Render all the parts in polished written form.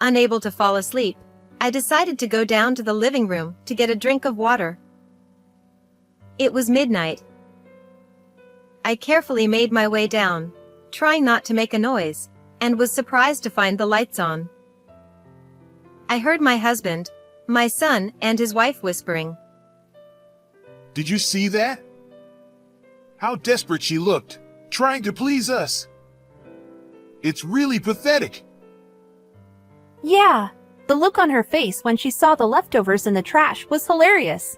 Unable to fall asleep, I decided to go down to the living room to get a drink of water. It was midnight. I carefully made my way down, trying not to make a noise, and was surprised to find the lights on. I heard my husband, my son, and his wife whispering. Did you see that? How desperate she looked, trying to please us. It's really pathetic. Yeah, the look on her face when she saw the leftovers in the trash was hilarious.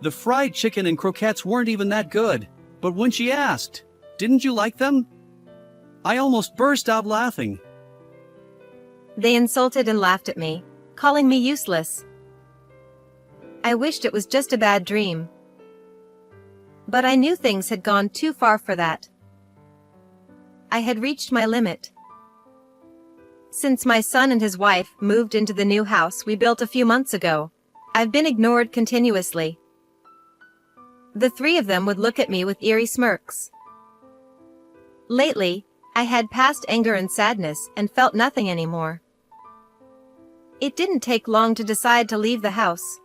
The fried chicken and croquettes weren't even that good, but when she asked, "Didn't you like them?" I almost burst out laughing. They insulted and laughed at me, calling me useless. I wished it was just a bad dream. But I knew things had gone too far for that. I had reached my limit. Since my son and his wife moved into the new house we built a few months ago, I've been ignored continuously. The three of them would look at me with eerie smirks. Lately, I had past anger and sadness and felt nothing anymore. It didn't take long to decide to leave the house.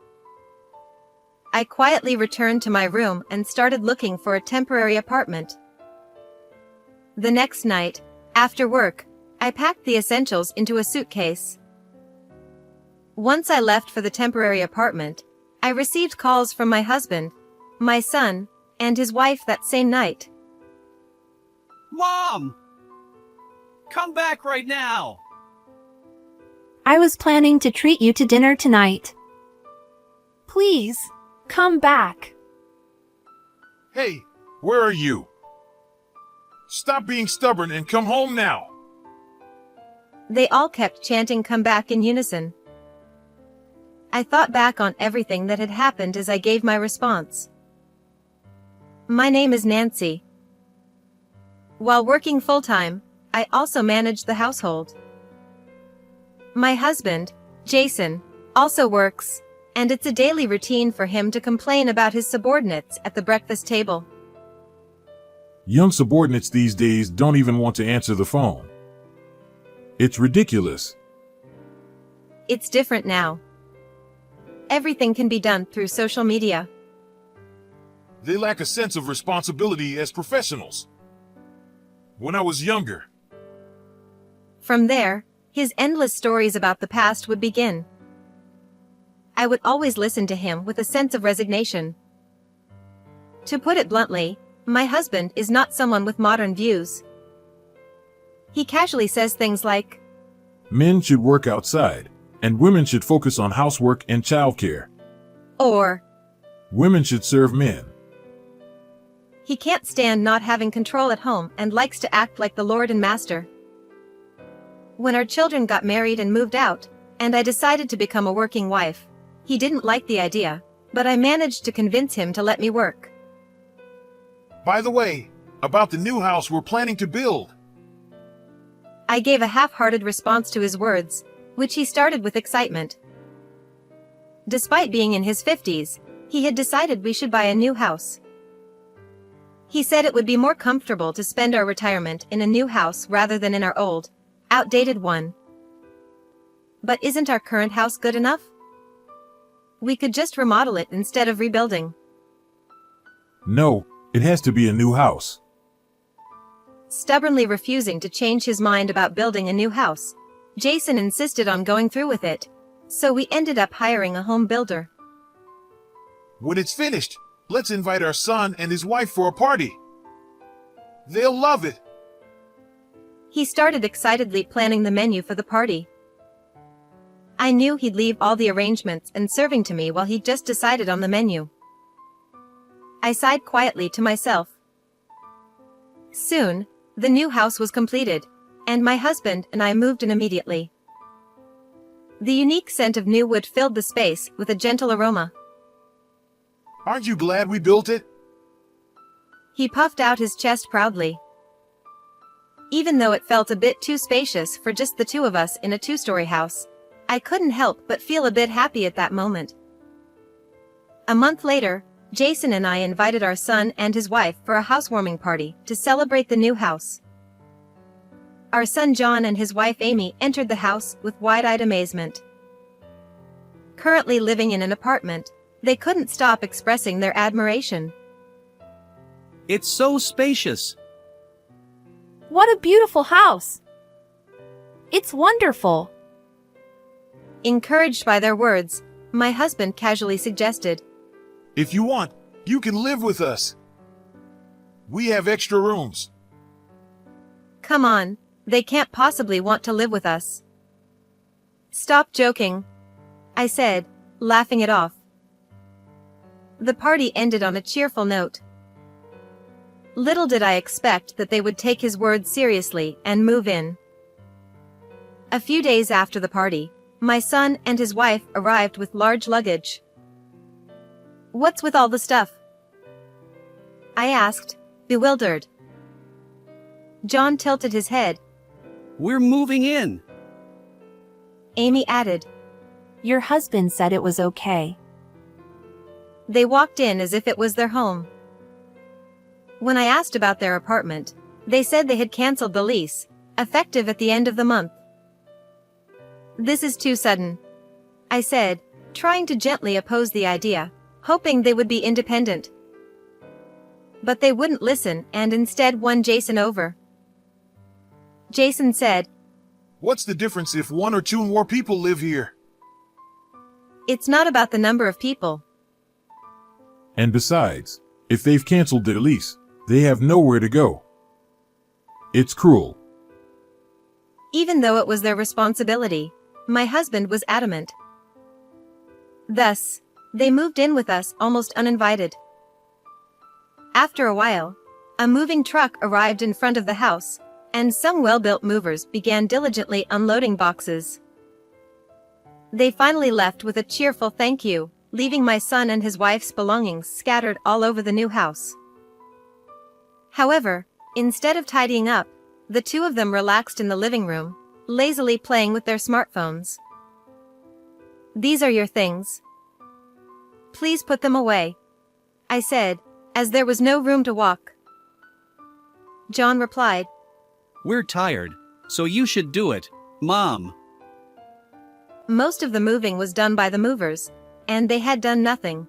I quietly returned to my room and started looking for a temporary apartment. The next night, after work, I packed the essentials into a suitcase. Once I left for the temporary apartment, I received calls from my husband, my son, and his wife that same night. Mom! Come back right now! I was planning to treat you to dinner tonight. Please, come back. Hey, where are you? Stop being stubborn and come home now. They all kept chanting "come back" in unison. I thought back on everything that had happened as I gave my response. My name is Nancy. While working full-time, I also managed the household. My husband, Jason, also works, and it's a daily routine for him to complain about his subordinates at the breakfast table. Young subordinates these days don't even want to answer the phone. It's ridiculous. It's different now. Everything can be done through social media. They lack a sense of responsibility as professionals. When I was younger, From there, his endless stories about the past would begin. I would always listen to him with a sense of resignation. To put it bluntly, my husband is not someone with modern views. He casually says things like, men should work outside, and women should focus on housework and childcare. or, Women should serve men. he can't stand not having control at home and likes to act like the Lord and Master. When our children got married and moved out, and I decided to become a working wife, he didn't like the idea, but I managed to convince him to let me work. By the way, about the new house we're planning to build. I gave a half-hearted response to his words, which he started with excitement. Despite being in his 50s, he had decided we should buy a new house. He said it would be more comfortable to spend our retirement in a new house rather than in our old, outdated one. But isn't our current house good enough? We could just remodel it instead of rebuilding. No, it has to be a new house. Stubbornly refusing to change his mind about building a new house, Jason insisted on going through with it, so we ended up hiring a home builder. When it's finished, let's invite our son and his wife for a party. They'll love it. He started excitedly planning the menu for the party. I knew he'd leave all the arrangements and serving to me while he just decided on the menu. I sighed quietly to myself. Soon, the new house was completed, and my husband and I moved in immediately. The unique scent of new wood filled the space with a gentle aroma. Aren't you glad we built it? He puffed out his chest proudly. Even though it felt a bit too spacious for just the two of us in a two-story house, I couldn't help but feel a bit happy at that moment. A month later, Jason and I invited our son and his wife for a housewarming party to celebrate the new house. our son John and his wife Amy entered the house with wide-eyed amazement. Currently living in an apartment, they couldn't stop expressing their admiration. It's so spacious. What a beautiful house! It's wonderful. Encouraged by their words, my husband casually suggested, If you want, you can live with us. We have extra rooms. "Come on, they can't possibly want to live with us." "Stop joking," I said, laughing it off. The party ended on a cheerful note. Little did I expect that they would take his words seriously and move in. A few days after the party, my son and his wife arrived with large luggage. "What's with all the stuff?" I asked, bewildered. John tilted his head. We're moving in. Amy added. Your husband said it was okay. They walked in as if it was their home. When I asked about their apartment, they said they had canceled the lease, effective at the end of the month. "This is too sudden," I said, trying to gently oppose the idea, hoping they would be independent. But they wouldn't listen and instead won Jason over. Jason said, What's the difference if one or two more people live here? "It's not about the number of people. And besides, if they've canceled their lease, they have nowhere to go. It's cruel." Even though it was their responsibility, my husband was adamant. Thus, they moved in with us almost uninvited. After a while, a moving truck arrived in front of the house, and some well-built movers began diligently unloading boxes. They finally left with a cheerful thank you, leaving my son and his wife's belongings scattered all over the new house. However, instead of tidying up, the two of them relaxed in the living room, lazily playing with their smartphones. "These are your things. Please put them away," I said, as there was no room to walk. John replied, We're tired, so you should do it, Mom. Most of the moving was done by the movers, and they had done nothing.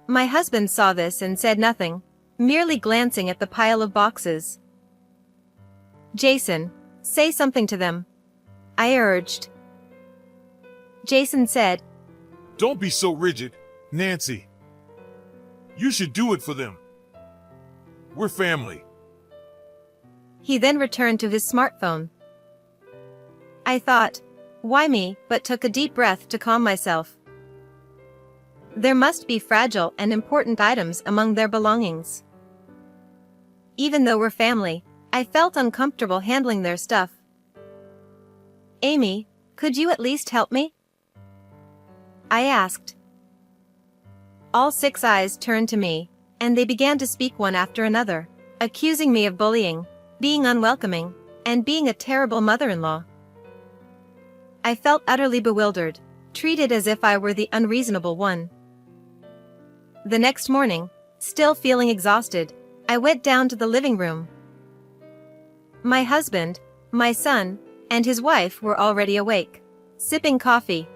My husband saw this and said nothing, merely glancing at the pile of boxes. "Jason, say something to them," I urged. Jason said, Don't be so rigid, Nancy. You should do it for them. We're family. He then returned to his smartphone. I thought, why me, but took a deep breath to calm myself. There must be fragile and important items among their belongings. Even though we're family, I felt uncomfortable handling their stuff. "Amy, could you at least help me?" I asked. All 6 eyes turned to me, and they began to speak one after another, accusing me of bullying, being unwelcoming, and being a terrible mother-in-law. I felt utterly bewildered, treated as if I were the unreasonable one. The next morning, still feeling exhausted, I went down to the living room. My husband, my son, and his wife were already awake, sipping coffee.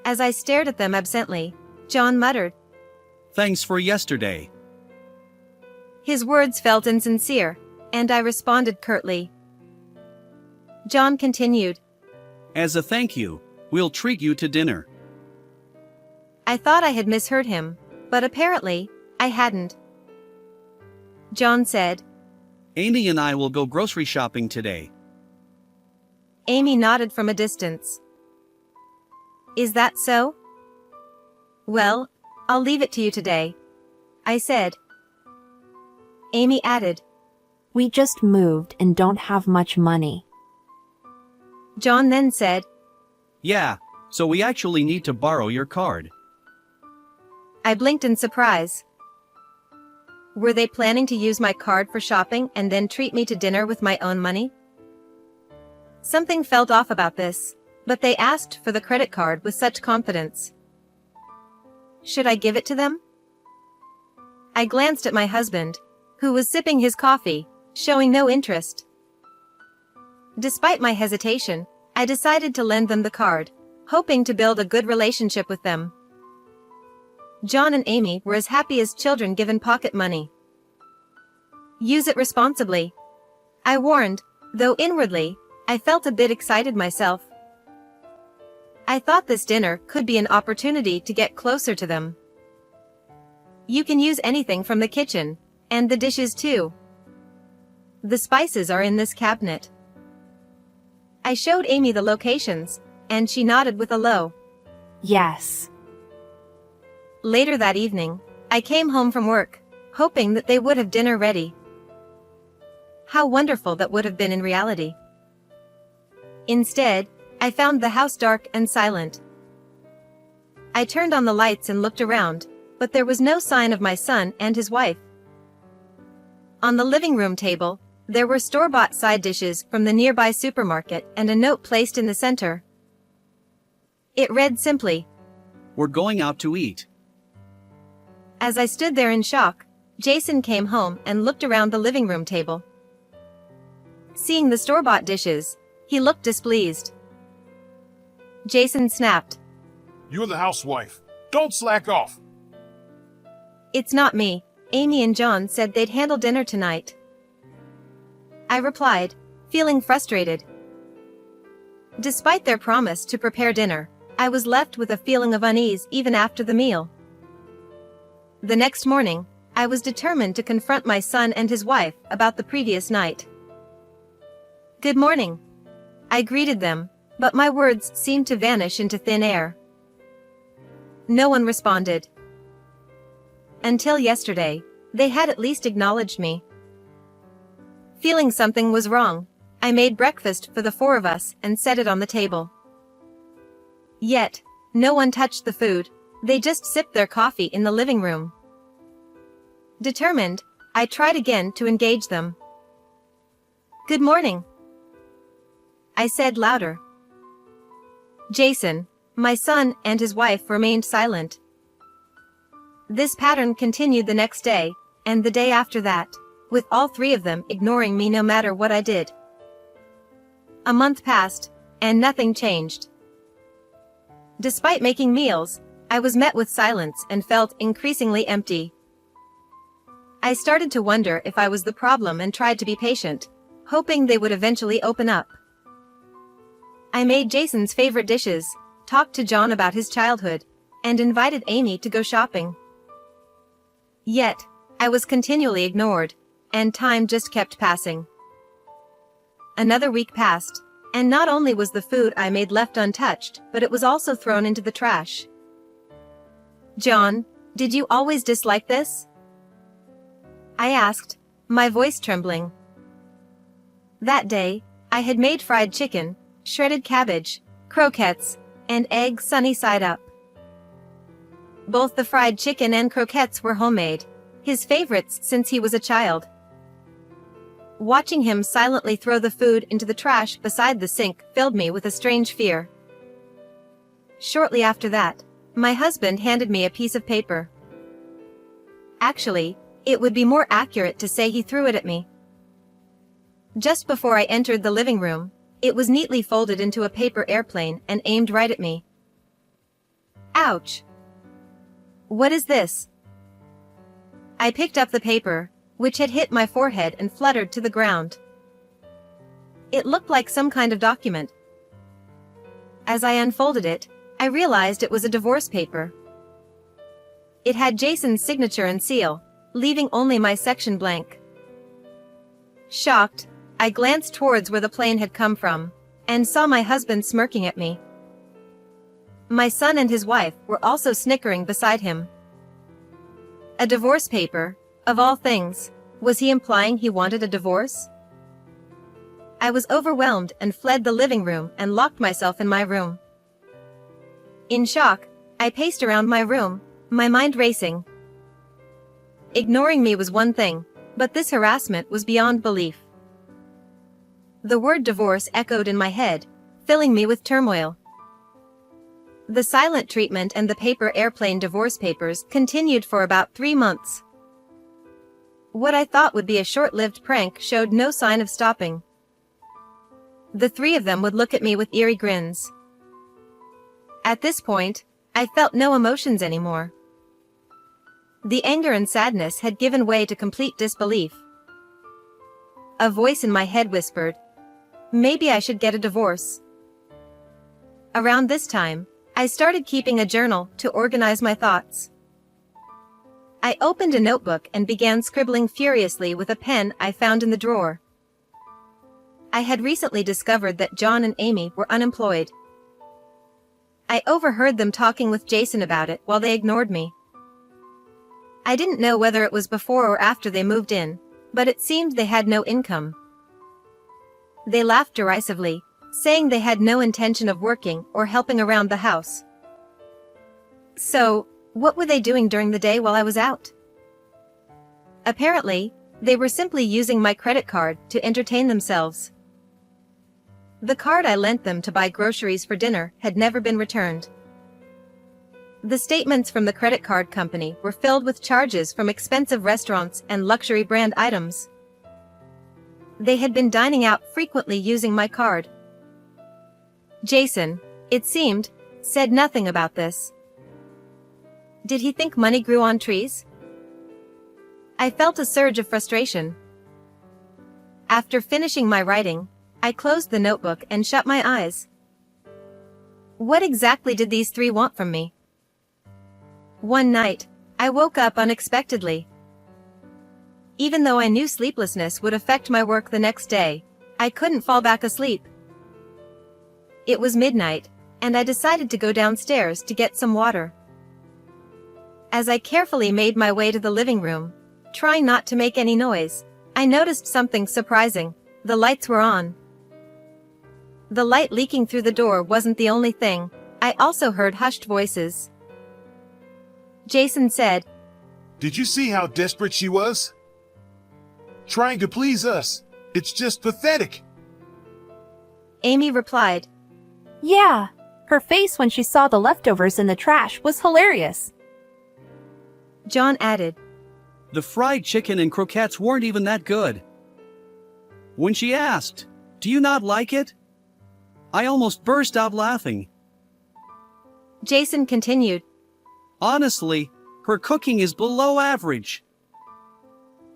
As I stared at them absently, John muttered. Thanks for yesterday. His words felt insincere, and I responded curtly. John continued. As a thank you, we'll treat you to dinner. I thought I had misheard him, but apparently, I hadn't. John said. Amy and I will go grocery shopping today. Amy nodded from a distance. Is that so? Well, I'll leave it to you today, I said. Amy added. We just moved and don't have much money. John then said. Yeah, so we actually need to borrow your card. I blinked in surprise. Were they planning to use my card for shopping and then treat me to dinner with my own money? Something felt off about this, but they asked for the credit card with such confidence. Should I give it to them? I glanced at my husband, who was sipping his coffee, showing no interest. Despite my hesitation, I decided to lend them the card, hoping to build a good relationship with them. John and Amy were as happy as children given pocket money. Use it responsibly, I warned, though inwardly, I felt a bit excited myself. I thought this dinner could be an opportunity to get closer to them. You can use anything from the kitchen, and the dishes too. The spices are in this cabinet. I showed Amy the locations, and she nodded with a low Yes. Later that evening, I came home from work, hoping that they would have dinner ready. How wonderful that would have been in reality. Instead, I found the house dark and silent. I turned on the lights and looked around, but there was no sign of my son and his wife. On the living room table, there were store-bought side dishes from the nearby supermarket and a note placed in the center. It read simply, We're going out to eat. As I stood there in shock, Jason came home and looked around the living room table. Seeing the store-bought dishes, he looked displeased. Jason snapped, You're the housewife. Don't slack off. It's not me. Amy and John said they'd handle dinner tonight. I replied, feeling frustrated. Despite their promise to prepare dinner, I was left with a feeling of unease even after the meal. The next morning, I was determined to confront my son and his wife about the previous night. Good morning. I greeted them, but my words seemed to vanish into thin air. No one responded. Until yesterday, they had at least acknowledged me. Feeling something was wrong, I made breakfast for the four of us and set it on the table. Yet, no one touched the food, they just sipped their coffee in the living room. Determined, I tried again to engage them. Good morning, I said louder. Jason, my son and his wife remained silent. This pattern continued the next day, and the day after that, with all three of them ignoring me no matter what I did. A month passed, and nothing changed. Despite making meals, I was met with silence and felt increasingly empty. I started to wonder if I was the problem and tried to be patient, hoping they would eventually open up. I made Jason's favorite dishes, talked to John about his childhood, and invited Amy to go shopping. Yet, I was continually ignored, and time just kept passing. Another week passed, and not only was the food I made left untouched, but it was also thrown into the trash. John, did you always dislike this? I asked, my voice trembling. That day, I had made fried chicken, shredded cabbage, croquettes, and eggs sunny side up. Both the fried chicken and croquettes were homemade, his favorites since he was a child. Watching him silently throw the food into the trash beside the sink filled me with a strange fear. Shortly after that, my husband handed me a piece of paper. Actually, it would be more accurate to say he threw it at me. Just before I entered the living room, it was neatly folded into a paper airplane and aimed right at me. Ouch! What is this? I picked up the paper, which had hit my forehead and fluttered to the ground. It looked like some kind of document. As I unfolded it, I realized it was a divorce paper. It had Jason's signature and seal, leaving only my section blank. Shocked, I glanced towards where the plane had come from, and saw my husband smirking at me. My son and his wife were also snickering beside him. A divorce paper, of all things, was he implying he wanted a divorce? I was overwhelmed and fled the living room and locked myself in my room. In shock, I paced around my room, my mind racing. Ignoring me was one thing, but this harassment was beyond belief. The word divorce echoed in my head, filling me with turmoil. The silent treatment and the paper airplane divorce papers continued for about 3 months. What I thought would be a short-lived prank showed no sign of stopping. the three of them would look at me with eerie grins. At this point, I felt no emotions anymore. The anger and sadness had given way to complete disbelief. A voice in my head whispered, "Maybe I should get a divorce." Around this time, I started keeping a journal to organize my thoughts. I opened a notebook and began scribbling furiously with a pen I found in the drawer. I had recently discovered that John and Amy were unemployed. I overheard them talking with Jason about it while they ignored me. I didn't know whether it was before or after they moved in, but it seemed they had no income. They laughed derisively, saying they had no intention of working or helping around the house. So, what were they doing during the day while I was out? Apparently, they were simply using my credit card to entertain themselves. The card I lent them to buy groceries for dinner had never been returned. The statements from the credit card company were filled with charges from expensive restaurants and luxury brand items. They had been dining out frequently using my card. Jason, it seemed, said nothing about this. Did he think money grew on trees? I felt a surge of frustration. After finishing my writing, I closed the notebook and shut my eyes. What exactly did these three want from me? One night, I woke up unexpectedly. Even though I knew sleeplessness would affect my work the next day, I couldn't fall back asleep. It was midnight, and I decided to go downstairs to get some water. As I carefully made my way to the living room, trying not to make any noise, I noticed something surprising. The lights were on. The light leaking through the door wasn't the only thing. I also heard hushed voices. Jason said, Did you see how desperate she was? Trying to please us. It's just pathetic. Amy replied. Yeah, her face when she saw the leftovers in the trash was hilarious. John added. The fried chicken and croquettes weren't even that good. When she asked, "Do you not like it?" I almost burst out laughing. Jason continued. Honestly, her cooking is below average.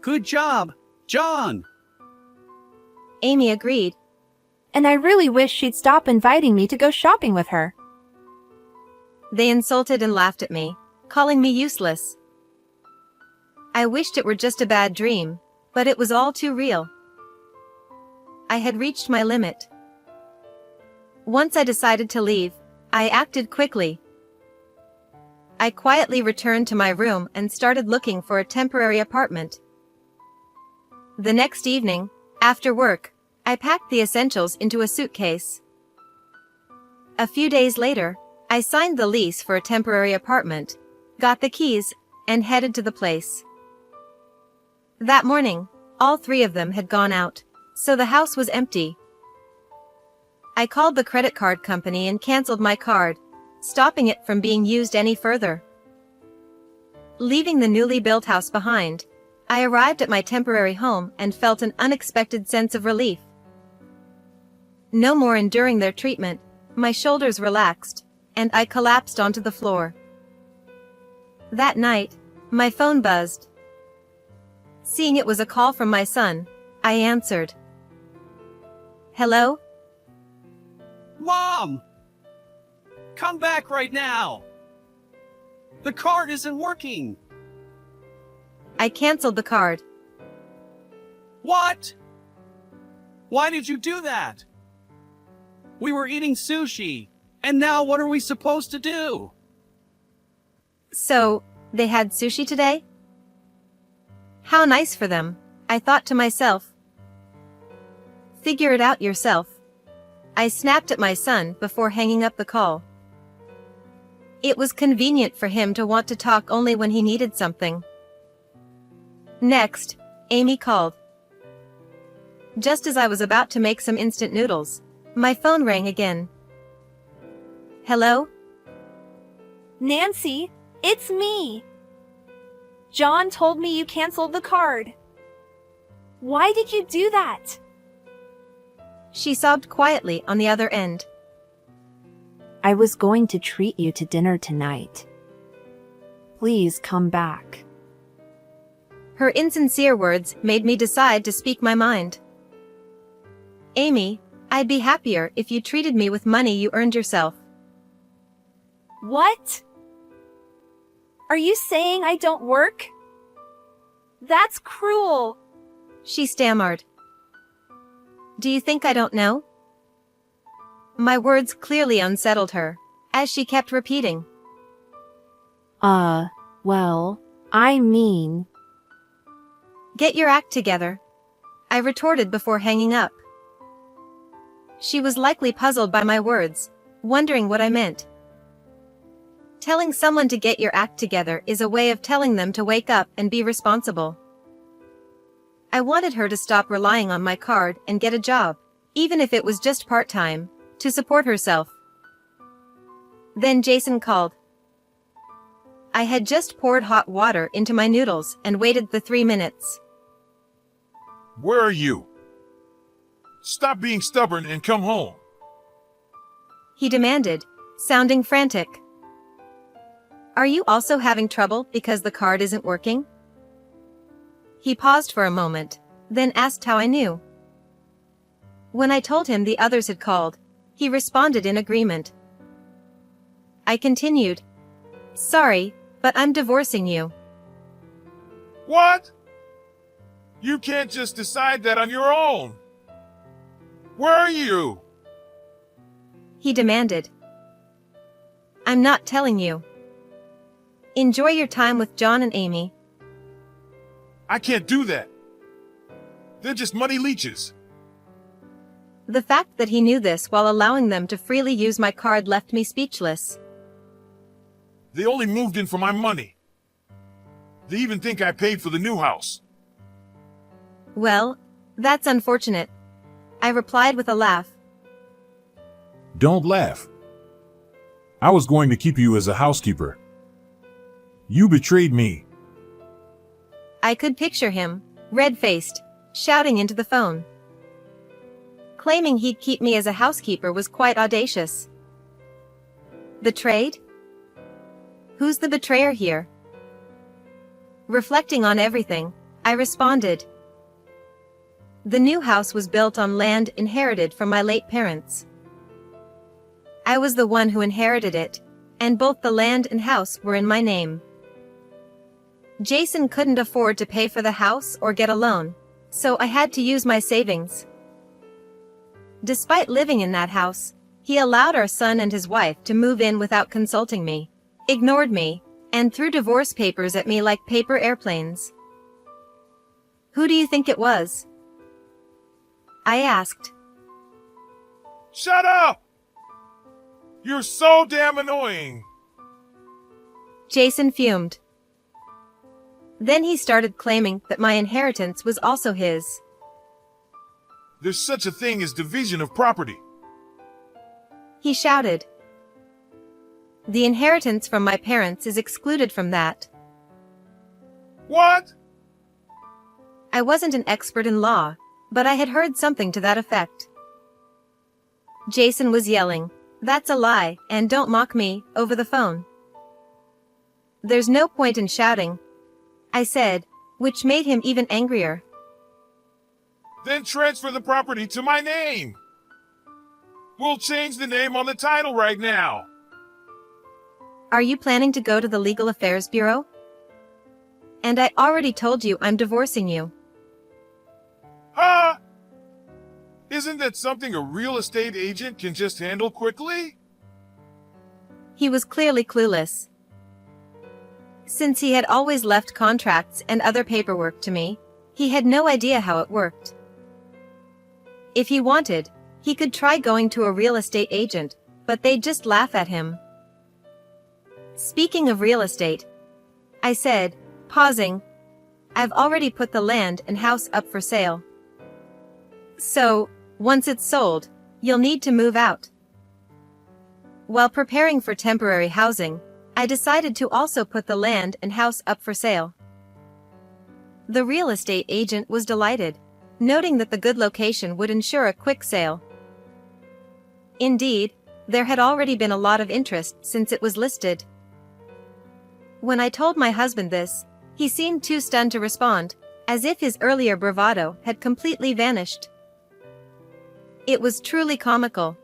Good job, John. Amy agreed. And I really wish she'd stop inviting me to go shopping with her. They insulted and laughed at me, calling me useless. I wished it were just a bad dream, but it was all too real. I had reached my limit. Once I decided to leave, I acted quickly. I quietly returned to my room and started looking for a temporary apartment. The next evening, after work, I packed the essentials into a suitcase. A few days later, I signed the lease for a temporary apartment, got the keys, and headed to the place. That morning, all three of them had gone out, so the house was empty. I called the credit card company and canceled my card, stopping it from being used any further. Leaving the newly built house behind, I arrived at my temporary home and felt an unexpected sense of relief. No more enduring their treatment, my shoulders relaxed, and I collapsed onto the floor. That night, my phone buzzed. Seeing it was a call from my son, I answered. Hello? Mom! Come back right now! The card isn't working! I canceled the card. What? Why did you do that? We were eating sushi, and now what are we supposed to do? So, they had sushi today? How nice for them, I thought to myself. Figure it out yourself. I snapped at my son before hanging up the call. It was convenient for him to want to talk only when he needed something. Next, Amy called. Just as I was about to make some instant noodles, my phone rang again. Hello? Nancy, it's me. John told me you canceled the card. Why did you do that? She sobbed quietly on the other end. I was going to treat you to dinner tonight. Please come back. Her insincere words made me decide to speak my mind. Amy, I'd be happier if you treated me with money you earned yourself. What? Are you saying I don't work? That's cruel. She stammered. Do you think I don't know? My words clearly unsettled her, as she kept repeating. Well, I mean... Get your act together, I retorted before hanging up. She was likely puzzled by my words, wondering what I meant. Telling someone to get your act together is a way of telling them to wake up and be responsible. I wanted her to stop relying on my card and get a job, even if it was just part-time, to support herself. Then Jason called. I had just poured hot water into my noodles and waited the 3 minutes. Where are you? Stop being stubborn and come home. He demanded, sounding frantic. Are you also having trouble because the card isn't working? He paused for a moment, then asked how I knew. When I told him the others had called, he responded in agreement. I continued. Sorry, but I'm divorcing you. What? You can't just decide that on your own. Where are you? He demanded. I'm not telling you. Enjoy your time with John and Amy. I can't do that. They're just money leeches. The fact that he knew this while allowing them to freely use my card left me speechless. They only moved in for my money. They even think I paid for the new house. Well, that's unfortunate, I replied with a laugh. Don't laugh. I was going to keep you as a housekeeper. You betrayed me. I could picture him, red-faced, shouting into the phone. Claiming he'd keep me as a housekeeper was quite audacious. Betrayed? Who's the betrayer here? Reflecting on everything, I responded. The new house was built on land inherited from my late parents. I was the one who inherited it, and both the land and house were in my name. Jason couldn't afford to pay for the house or get a loan, so I had to use my savings. Despite living in that house, he allowed our son and his wife to move in without consulting me, ignored me, and threw divorce papers at me like paper airplanes. Who do you think it was? I asked. Shut up! You're so damn annoying. Jason fumed. Then he started claiming that my inheritance was also his. There's such a thing as division of property. He shouted. The inheritance from my parents is excluded from that. What? I wasn't an expert in law, but I had heard something to that effect. Jason was yelling, "That's a lie, and don't mock me," over the phone. There's no point in shouting, I said, which made him even angrier. Then transfer the property to my name. We'll change the name on the title right now. Are you planning to go to the Legal Affairs Bureau? And I already told you I'm divorcing you. Huh? Isn't that something a real estate agent can just handle quickly? He was clearly clueless. Since he had always left contracts and other paperwork to me, he had no idea how it worked. If he wanted, he could try going to a real estate agent, but they'd just laugh at him. Speaking of real estate, I said, pausing, I've already put the land and house up for sale. So, once it's sold, you'll need to move out. While preparing for temporary housing, I decided to also put the land and house up for sale. The real estate agent was delighted, noting that the good location would ensure a quick sale. Indeed, there had already been a lot of interest since it was listed. When I told my husband this, he seemed too stunned to respond, as if his earlier bravado had completely vanished. It was truly comical.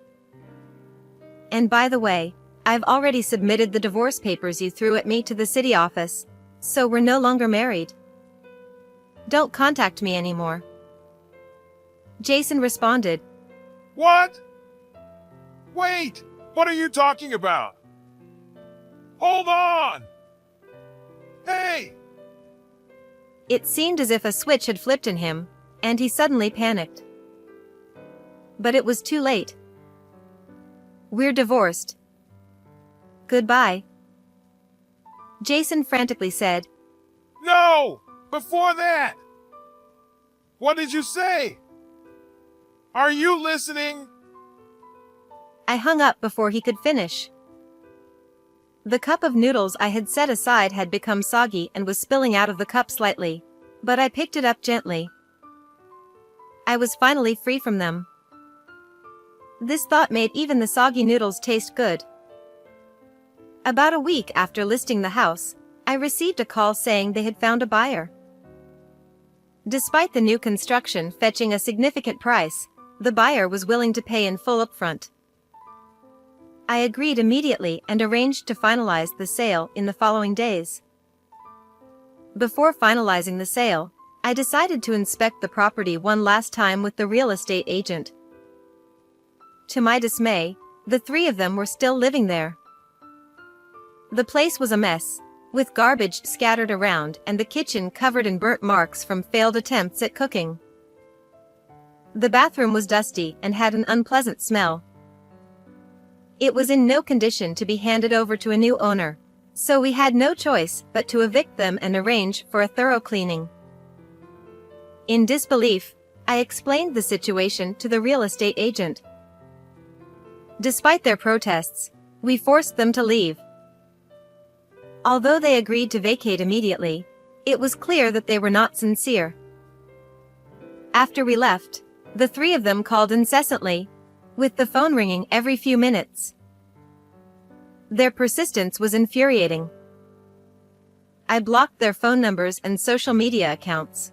And by the way, I've already submitted the divorce papers you threw at me to the city office, so we're no longer married. Don't contact me anymore. Jason responded. What? Wait! What are you talking about? Hold on! Hey! It seemed as if a switch had flipped in him, and he suddenly panicked. But it was too late. We're divorced. Goodbye. Jason frantically said. No! Before that! What did you say? Are you listening? I hung up before he could finish. The cup of noodles I had set aside had become soggy and was spilling out of the cup slightly, but I picked it up gently. I was finally free from them. This thought made even the soggy noodles taste good. About a week after listing the house, I received a call saying they had found a buyer. Despite the new construction fetching a significant price, the buyer was willing to pay in full upfront. I agreed immediately and arranged to finalize the sale in the following days. Before finalizing the sale, I decided to inspect the property one last time with the real estate agent. To my dismay, the three of them were still living there. The place was a mess, with garbage scattered around and the kitchen covered in burnt marks from failed attempts at cooking. The bathroom was dusty and had an unpleasant smell. It was in no condition to be handed over to a new owner, so we had no choice but to evict them and arrange for a thorough cleaning. In disbelief, I explained the situation to the real estate agent. Despite their protests, we forced them to leave. Although they agreed to vacate immediately, it was clear that they were not sincere. After we left, the three of them called incessantly, with the phone ringing every few minutes. Their persistence was infuriating. I blocked their phone numbers and social media accounts.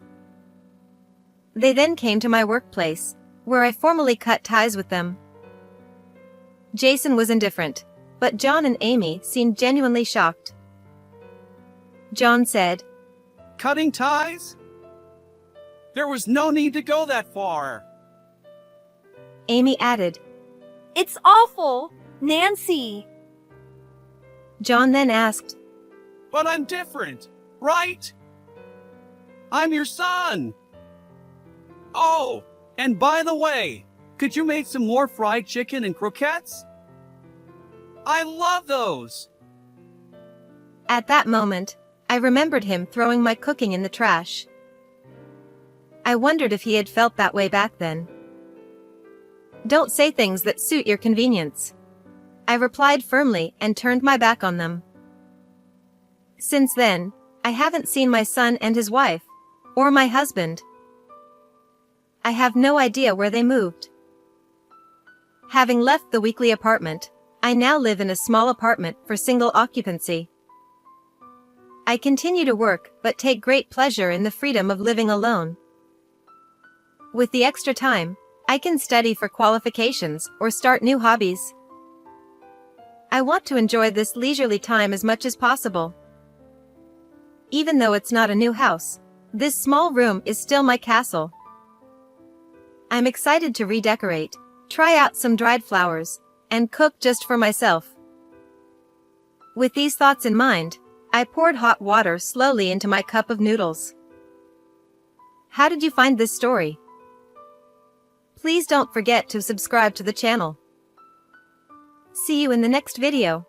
They then came to my workplace, where I formally cut ties with them. Jason was indifferent, but John and Amy seemed genuinely shocked. John said, Cutting ties? There was no need to go that far. Amy added. It's awful, Nancy. John then asked, But I'm different, right? I'm your son. Oh, and by the way, could you make some more fried chicken and croquettes? I love those. At that moment, I remembered him throwing my cooking in the trash. I wondered if he had felt that way back then. Don't say things that suit your convenience, I replied firmly and turned my back on them. Since then, I haven't seen my son and his wife, or my husband. I have no idea where they moved. Having left the weekly apartment, I now live in a small apartment for single occupancy. I continue to work but take great pleasure in the freedom of living alone. With the extra time, I can study for qualifications or start new hobbies. I want to enjoy this leisurely time as much as possible. Even though it's not a new house, this small room is still my castle. I'm excited to redecorate, try out some dried flowers, and cook just for myself. With these thoughts in mind, I poured hot water slowly into my cup of noodles. How did you find this story? Please don't forget to subscribe to the channel. See you in the next video.